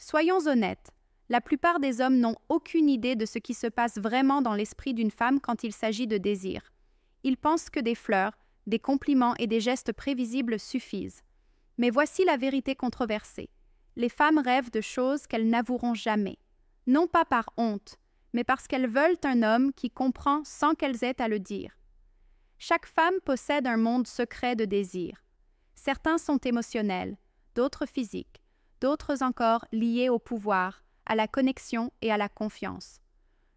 Soyons honnêtes, la plupart des hommes n'ont aucune idée de ce qui se passe vraiment dans l'esprit d'une femme quand il s'agit de désir. Ils pensent que des fleurs, des compliments et des gestes prévisibles suffisent. Mais voici la vérité controversée. Les femmes rêvent de choses qu'elles n'avoueront jamais. Non pas par honte, mais parce qu'elles veulent un homme qui comprend sans qu'elles aient à le dire. Chaque femme possède un monde secret de désir. Certains sont émotionnels, d'autres physiques, d'autres encore liés au pouvoir, à la connexion et à la confiance.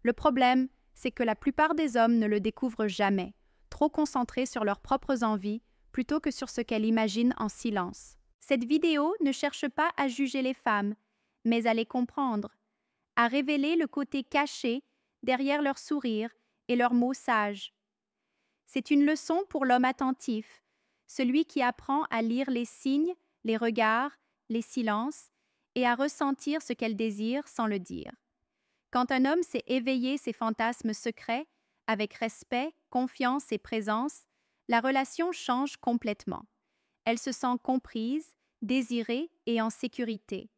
Le problème, c'est que la plupart des hommes ne le découvrent jamais, trop concentrés sur leurs propres envies plutôt que sur ce qu'elles imaginent en silence. Cette vidéo ne cherche pas à juger les femmes, mais à les comprendre, à révéler le côté caché derrière leur sourire et leurs mots sages. C'est une leçon pour l'homme attentif, celui qui apprend à lire les signes, les regards, les silences et à ressentir ce qu'elle désire sans le dire. Quand un homme sait éveiller ses fantasmes secrets, avec respect, confiance et présence, la relation change complètement. Elle se sent comprise, désirée et en sécurité.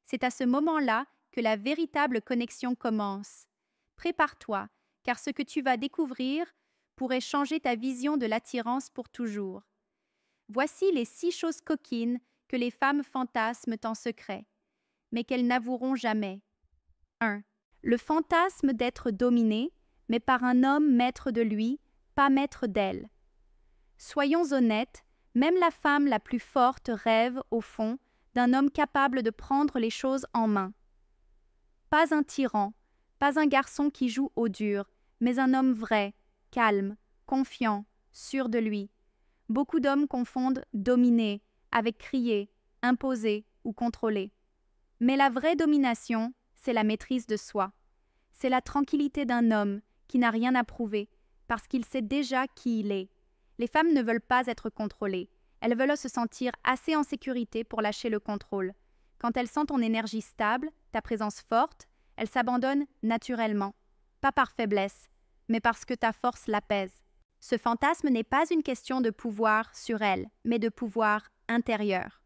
C'est à ce moment-là que la véritable connexion commence. Prépare-toi, car ce que tu vas découvrir pourrait changer ta vision de l'attirance pour toujours. Voici les 6 choses coquines que les femmes fantasment en secret, mais qu'elles n'avoueront jamais. 1. Le fantasme d'être dominée, mais par un homme maître de lui, pas maître d'elle. Soyons honnêtes, même la femme la plus forte rêve, au fond, d'un homme capable de prendre les choses en main. Pas un tyran, pas un garçon qui joue au dur, mais un homme vrai, calme, confiant, sûr de lui. Beaucoup d'hommes confondent dominer avec crier, imposer ou contrôler. Mais la vraie domination, c'est la maîtrise de soi. C'est la tranquillité d'un homme qui n'a rien à prouver, parce qu'il sait déjà qui il est. Les femmes ne veulent pas être contrôlées. Elles veulent se sentir assez en sécurité pour lâcher le contrôle. Quand elles sentent ton énergie stable, ta présence forte, elles s'abandonnent naturellement. Pas par faiblesse, mais parce que ta force l'apaise. Ce fantasme n'est pas une question de pouvoir sur elle, mais de pouvoir intérieur.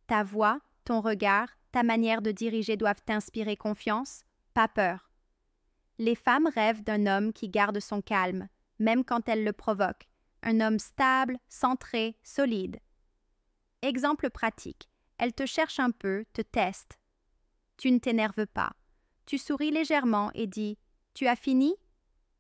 Ta voix, ton regard, ta manière de diriger doivent t'inspirer confiance, pas peur. Les femmes rêvent d'un homme qui garde son calme, même quand elles le provoquent. Un homme stable, centré, solide. Exemple pratique. Elle te cherche un peu, te teste. Tu ne t'énerves pas. Tu souris légèrement et dis « Tu as fini ?»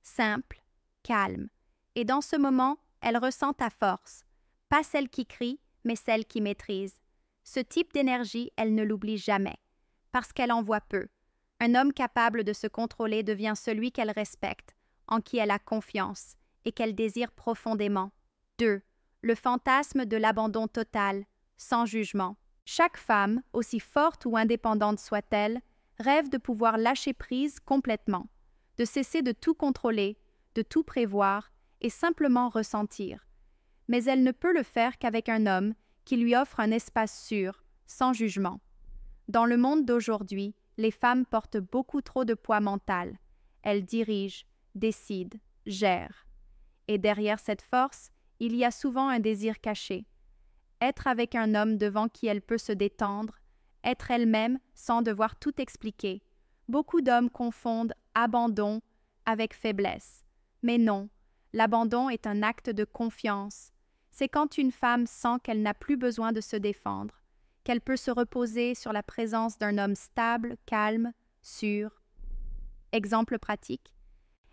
Simple, calme. Et dans ce moment, elle ressent ta force. Pas celle qui crie, mais celle qui maîtrise. Ce type d'énergie, elle ne l'oublie jamais, parce qu'elle en voit peu. Un homme capable de se contrôler devient celui qu'elle respecte, en qui elle a confiance et qu'elle désire profondément. 2. Le fantasme de l'abandon total, sans jugement. Chaque femme, aussi forte ou indépendante soit-elle, rêve de pouvoir lâcher prise complètement, de cesser de tout contrôler, de tout prévoir et simplement ressentir. Mais elle ne peut le faire qu'avec un homme qui lui offre un espace sûr, sans jugement. Dans le monde d'aujourd'hui, les femmes portent beaucoup trop de poids mental. Elles dirigent, décident, gèrent. Et derrière cette force, il y a souvent un désir caché. Être avec un homme devant qui elle peut se détendre, être elle-même sans devoir tout expliquer. Beaucoup d'hommes confondent abandon avec faiblesse. Mais non, l'abandon est un acte de confiance. C'est quand une femme sent qu'elle n'a plus besoin de se défendre, qu'elle peut se reposer sur la présence d'un homme stable, calme, sûr. Exemple pratique.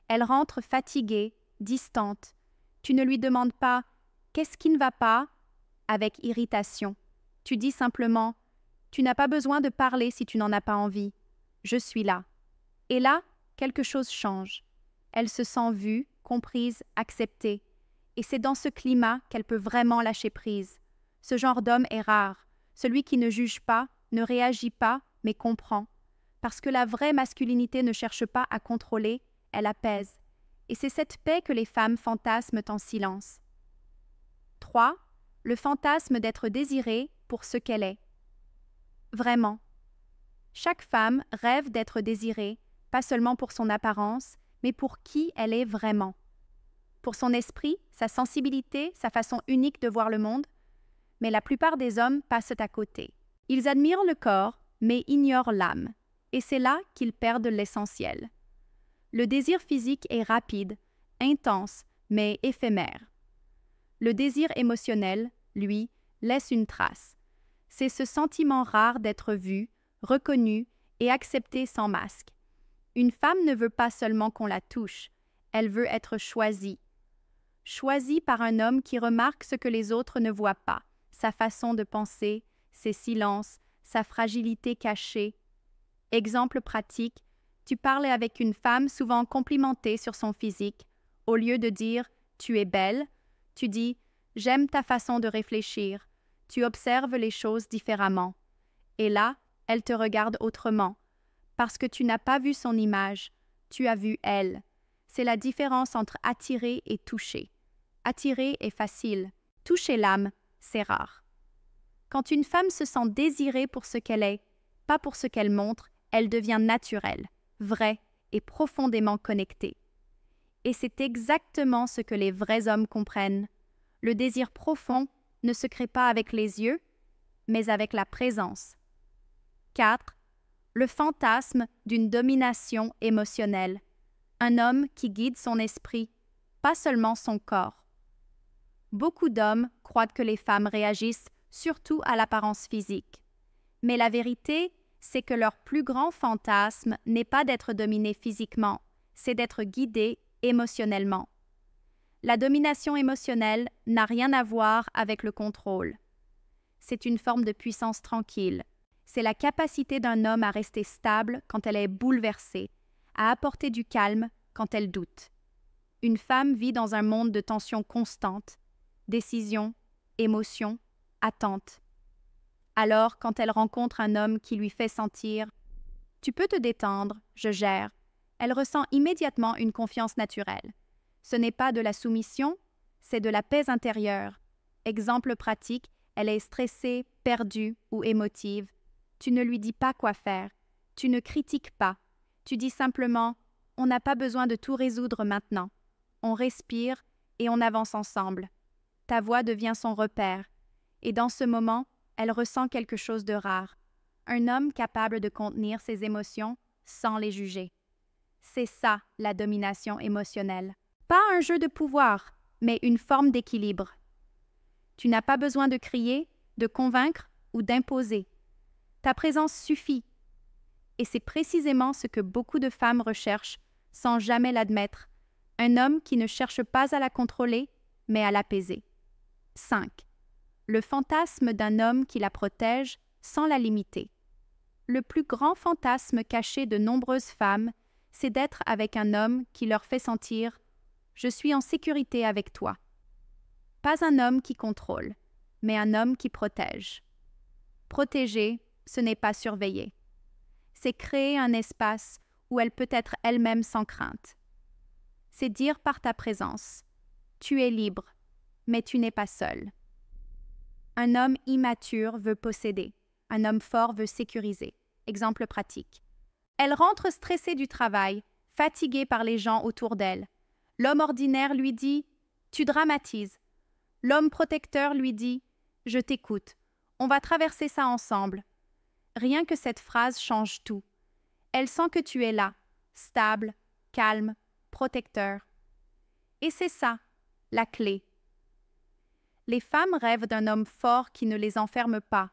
Elle rentre fatiguée, distante. Tu ne lui demandes pas « Qu'est-ce qui ne va pas ?» avec irritation. Tu dis simplement « Tu n'as pas besoin de parler si tu n'en as pas envie. Je suis là. » Et là, quelque chose change. Elle se sent vue, comprise, acceptée. Et c'est dans ce climat qu'elle peut vraiment lâcher prise. Ce genre d'homme est rare. Celui qui ne juge pas, ne réagit pas, mais comprend. Parce que la vraie masculinité ne cherche pas à contrôler, elle apaise. Et c'est cette paix que les femmes fantasment en silence. 3. Le fantasme d'être désirée pour ce qu'elle est. Vraiment. Chaque femme rêve d'être désirée, pas seulement pour son apparence, mais pour qui elle est vraiment. Pour son esprit, sa sensibilité, sa façon unique de voir le monde. Mais la plupart des hommes passent à côté. Ils admirent le corps, mais ignorent l'âme, et c'est là qu'ils perdent l'essentiel. Le désir physique est rapide, intense, mais éphémère. Le désir émotionnel, lui, laisse une trace. C'est ce sentiment rare d'être vu, reconnu et accepté sans masque. Une femme ne veut pas seulement qu'on la touche, elle veut être choisie. Choisie par un homme qui remarque ce que les autres ne voient pas, sa façon de penser, ses silences, sa fragilité cachée. Exemple pratique, tu parles avec une femme souvent complimentée sur son physique. Au lieu de dire « tu es belle », tu dis « j'aime ta façon de réfléchir », tu observes les choses différemment. Et là, elle te regarde autrement, parce que tu n'as pas vu son image, tu as vu elle. C'est la différence entre attirer et toucher. Attirer est facile, toucher l'âme, c'est rare. Quand une femme se sent désirée pour ce qu'elle est, pas pour ce qu'elle montre, elle devient naturelle, vraie et profondément connectée. Et c'est exactement ce que les vrais hommes comprennent. Le désir profond ne se crée pas avec les yeux, mais avec la présence. 4. Le fantasme d'une domination émotionnelle. Un homme qui guide son esprit, pas seulement son corps. Beaucoup d'hommes croient que les femmes réagissent surtout à l'apparence physique. Mais la vérité, c'est que leur plus grand fantasme n'est pas d'être dominé physiquement, c'est d'être guidé émotionnellement. La domination émotionnelle n'a rien à voir avec le contrôle. C'est une forme de puissance tranquille. C'est la capacité d'un homme à rester stable quand elle est bouleversée, à apporter du calme quand elle doute. Une femme vit dans un monde de tension constante, décision, émotion, attente. Alors, quand elle rencontre un homme qui lui fait sentir « tu peux te détendre, je gère », elle ressent immédiatement une confiance naturelle. Ce n'est pas de la soumission, c'est de la paix intérieure. Exemple pratique, elle est stressée, perdue ou émotive. Tu ne lui dis pas quoi faire, tu ne critiques pas. Tu dis simplement « on n'a pas besoin de tout résoudre maintenant. On respire et on avance ensemble. » Ta voix devient son repère. Et dans ce moment, elle ressent quelque chose de rare. Un homme capable de contenir ses émotions sans les juger. C'est ça, la domination émotionnelle. Pas un jeu de pouvoir, mais une forme d'équilibre. Tu n'as pas besoin de crier, de convaincre ou d'imposer. Ta présence suffit. Et c'est précisément ce que beaucoup de femmes recherchent sans jamais l'admettre. Un homme qui ne cherche pas à la contrôler, mais à l'apaiser. 5. Le fantasme d'un homme qui la protège sans la limiter. Le plus grand fantasme caché de nombreuses femmes, c'est d'être avec un homme qui leur fait sentir « je suis en sécurité avec toi ». Pas un homme qui contrôle, mais un homme qui protège. Protéger, ce n'est pas surveiller. C'est créer un espace où elle peut être elle-même sans crainte. C'est dire par ta présence « tu es libre, mais tu n'es pas seul ». Un homme immature veut posséder. Un homme fort veut sécuriser. Exemple pratique. Elle rentre stressée du travail, fatiguée par les gens autour d'elle. L'homme ordinaire lui dit « tu dramatises ». L'homme protecteur lui dit « je t'écoute, on va traverser ça ensemble ». Rien que cette phrase change tout. Elle sent que tu es là, stable, calme, protecteur. Et c'est ça, la clé. Les femmes rêvent d'un homme fort qui ne les enferme pas.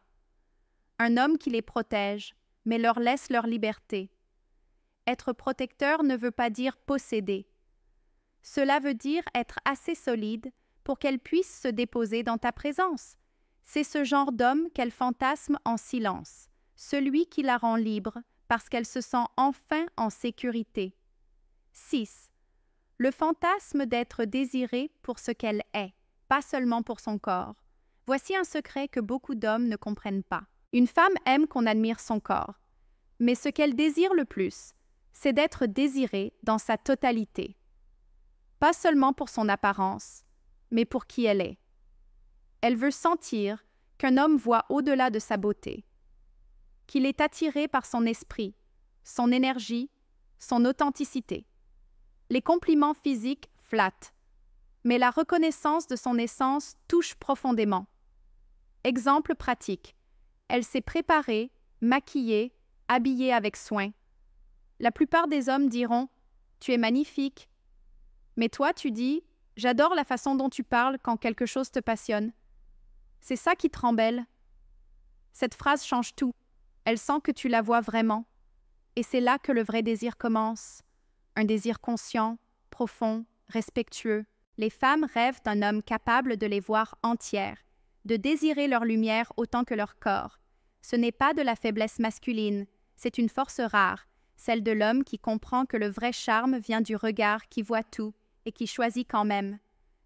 Un homme qui les protège, mais leur laisse leur liberté. Être protecteur ne veut pas dire posséder. Cela veut dire être assez solide pour qu'elle puisse se déposer dans ta présence. C'est ce genre d'homme qu'elle fantasme en silence, celui qui la rend libre parce qu'elle se sent enfin en sécurité. 6. Le fantasme d'être désirée pour ce qu'elle est, pas seulement pour son corps. Voici un secret que beaucoup d'hommes ne comprennent pas. Une femme aime qu'on admire son corps, mais ce qu'elle désire le plus, c'est d'être désirée dans sa totalité. Pas seulement pour son apparence, mais pour qui elle est. Elle veut sentir qu'un homme voit au-delà de sa beauté, qu'il est attiré par son esprit, son énergie, son authenticité. Les compliments physiques flattent, mais la reconnaissance de son essence touche profondément. Exemple pratique, elle s'est préparée, maquillée, habillée avec soin. La plupart des hommes diront « Tu es magnifique ». Mais toi, tu dis « J'adore la façon dont tu parles quand quelque chose te passionne ». C'est ça qui te rend belle. Cette phrase change tout. Elle sent que tu la vois vraiment. Et c'est là que le vrai désir commence. Un désir conscient, profond, respectueux. Les femmes rêvent d'un homme capable de les voir entières, de désirer leur lumière autant que leur corps. Ce n'est pas de la faiblesse masculine, c'est une force rare, celle de l'homme qui comprend que le vrai charme vient du regard qui voit tout et qui choisit quand même.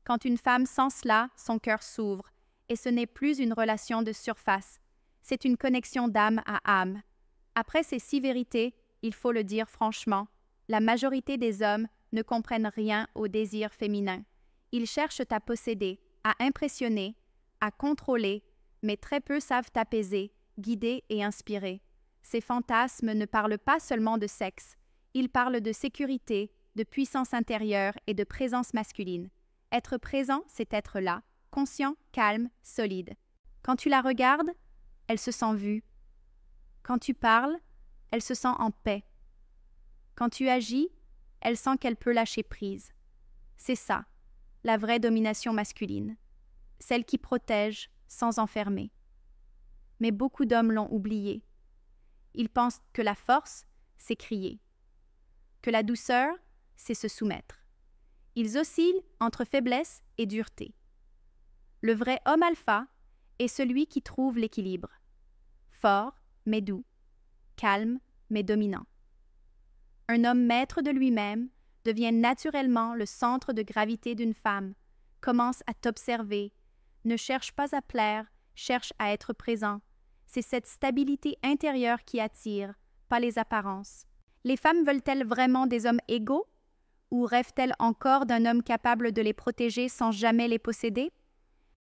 Quand une femme sent cela, son cœur s'ouvre, et ce n'est plus une relation de surface, c'est une connexion d'âme à âme. Après ces 6 vérités, il faut le dire franchement, la majorité des hommes ne comprennent rien au désir féminin. Ils cherchent à posséder, à impressionner, à contrôler, mais très peu savent apaiser, guider et inspirer. Ces fantasmes ne parlent pas seulement de sexe, ils parlent de sécurité, de puissance intérieure et de présence masculine. Être présent, c'est être là, conscient, calme, solide. Quand tu la regardes, elle se sent vue. Quand tu parles, elle se sent en paix. Quand tu agis, elle sent qu'elle peut lâcher prise. C'est ça, la vraie domination masculine. Celle qui protège sans enfermer. Mais beaucoup d'hommes l'ont oublié. Ils pensent que la force, c'est crier. Que la douceur, c'est se soumettre. Ils oscillent entre faiblesse et dureté. Le vrai homme alpha est celui qui trouve l'équilibre. Fort, mais doux. Calme, mais dominant. Un homme maître de lui-même devient naturellement le centre de gravité d'une femme, commence à t'observer, ne cherche pas à plaire, cherche à être présent. C'est cette stabilité intérieure qui attire, pas les apparences. Les femmes veulent-elles vraiment des hommes égaux? Ou rêvent-elles encore d'un homme capable de les protéger sans jamais les posséder?